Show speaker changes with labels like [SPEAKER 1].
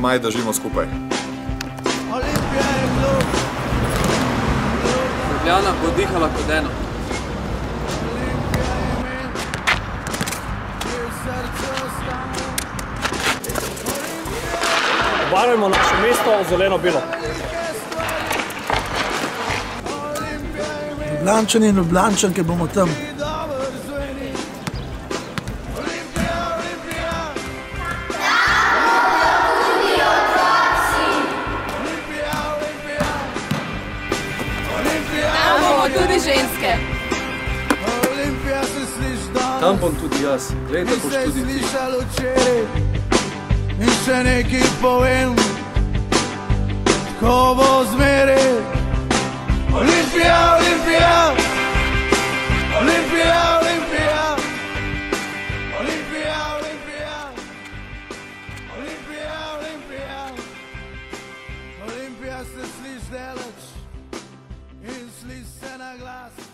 [SPEAKER 1] maj držimo skupaj.
[SPEAKER 2] Ljubljana bo dihala kot eno.
[SPEAKER 3] Obarvajmo naše mesto zeleno-belo.
[SPEAKER 4] Ljubljančani in Ljubljančanke bomo tam.
[SPEAKER 5] Tam bomo tudi ženske.
[SPEAKER 2] Tam bom tudi jaz. Glej, da boš tudi ti.
[SPEAKER 6] In še nekaj povem, ko bo zmeri. Olimpija, Olimpija, Olimpija, Olimpija, Olimpija, Olimpija, Olimpija, Olimpija, Olimpija se sliši daleč in sliši se na glas.